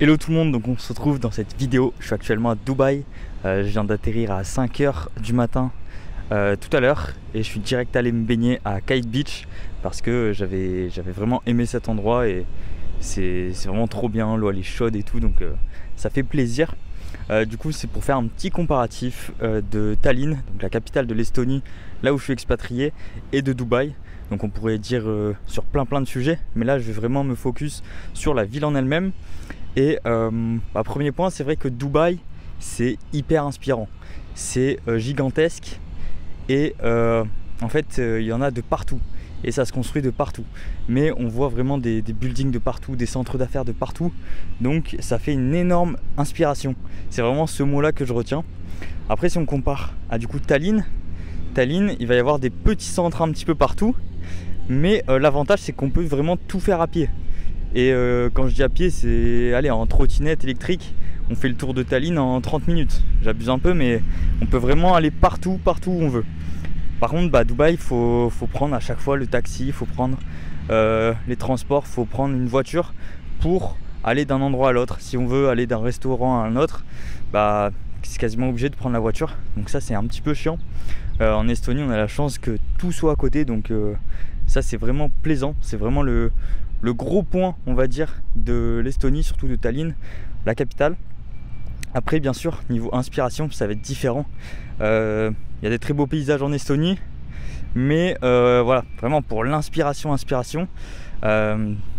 Hello tout le monde, donc on se retrouve dans cette vidéo. Je suis actuellement à Dubaï, je viens d'atterrir à 5 h du matin tout à l'heure et je suis direct allé me baigner à Kite Beach parce que j'avais vraiment aimé cet endroit et c'est vraiment trop bien, l'eau elle est chaude et tout, donc ça fait plaisir. Du coup c'est pour faire un petit comparatif de Tallinn, donc la capitale de l'Estonie, là où je suis expatrié, et de Dubaï. Donc on pourrait dire sur plein de sujets, mais là je vais vraiment me focus sur la ville en elle-même. Et premier point, c'est vrai que Dubaï c'est hyper inspirant, c'est gigantesque et en fait il y en a de partout et ça se construit de partout, mais on voit vraiment des buildings de partout, des centres d'affaires de partout, donc ça fait une énorme inspiration. C'est vraiment ce mot là que je retiens. Après si on compare à du coup Tallinn, il va y avoir des petits centres un petit peu partout, mais l'avantage c'est qu'on peut vraiment tout faire à pied. Et quand je dis à pied, c'est aller en trottinette électrique, on fait le tour de Tallinn en 30 minutes. J'abuse un peu, mais on peut vraiment aller partout où on veut. Par contre, Dubaï, il faut prendre à chaque fois le taxi, il faut prendre les transports, il faut prendre une voiture pour aller d'un endroit à l'autre. Si on veut aller d'un restaurant à un autre, c'est quasiment obligé de prendre la voiture. Donc ça, c'est un petit peu chiant. En Estonie, on a la chance que tout soit à côté, donc ça, c'est vraiment plaisant. C'est vraiment le gros point, on va dire, de l'Estonie, surtout de Tallinn, la capitale. Après, bien sûr, niveau inspiration, ça va être différent. Il y a des très beaux paysages en Estonie, mais voilà, vraiment pour l'inspiration,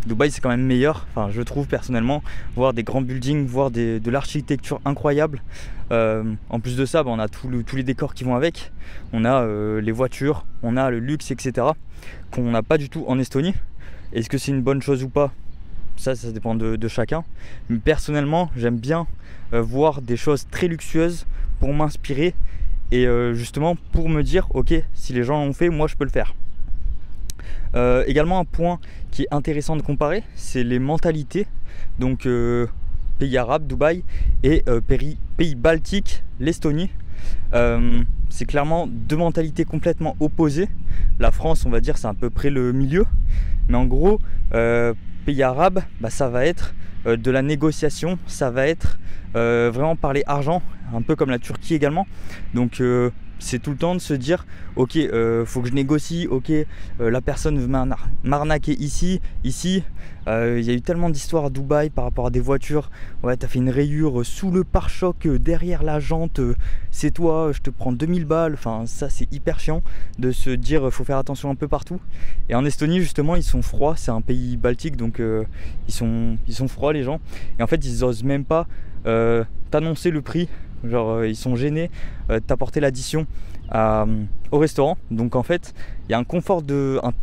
Dubaï c'est quand même meilleur, enfin je trouve personnellement, voir des grands buildings, voir de l'architecture incroyable. En plus de ça, on a tous les décors qui vont avec, on a les voitures, on a le luxe, etc. qu'on n'a pas du tout en Estonie. Est-ce que c'est une bonne chose ou pas? Ça dépend de chacun. Mais personnellement, j'aime bien voir des choses très luxueuses pour m'inspirer et justement pour me dire, ok, si les gens l'ont fait, moi je peux le faire. Également un point qui est intéressant de comparer, c'est les mentalités. Donc pays arabes, Dubaï, et pays baltiques, l'Estonie. C'est clairement deux mentalités complètement opposées. La France, on va dire, c'est à peu près le milieu. Mais en gros, pays arabe, ça va être de la négociation, ça va être vraiment parler argent, un peu comme la Turquie également. Donc c'est tout le temps de se dire, ok, faut que je négocie, ok, la personne veut m'arnaquer ici. Il y a eu tellement d'histoires à Dubaï par rapport à des voitures. Ouais, t'as fait une rayure sous le pare-choc, derrière la jante, c'est toi, je te prends 2000 balles. Enfin, ça c'est hyper chiant de se dire, faut faire attention un peu partout. Et en Estonie, justement, ils sont froids, c'est un pays baltique, donc ils sont froids les gens. Et en fait, ils osent même pas t'annoncer le prix. Genre ils sont gênés d'apporter l'addition au restaurant. Donc en fait il y a un confort,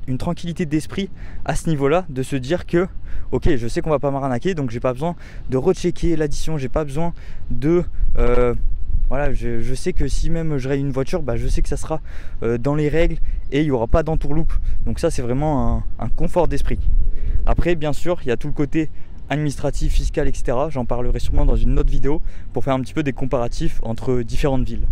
une tranquillité d'esprit à ce niveau là, de se dire que ok, je sais qu'on va pas m'arnaquer, donc j'ai pas besoin de rechecker l'addition, j'ai pas besoin de voilà, je sais que si même je raye une voiture, je sais que ça sera dans les règles et il n'y aura pas d'entourloupe. Donc ça c'est vraiment un confort d'esprit. Après bien sûr il y a tout le côté administratif, fiscal, etc. J'en parlerai sûrement dans une autre vidéo pour faire un petit peu des comparatifs entre différentes villes.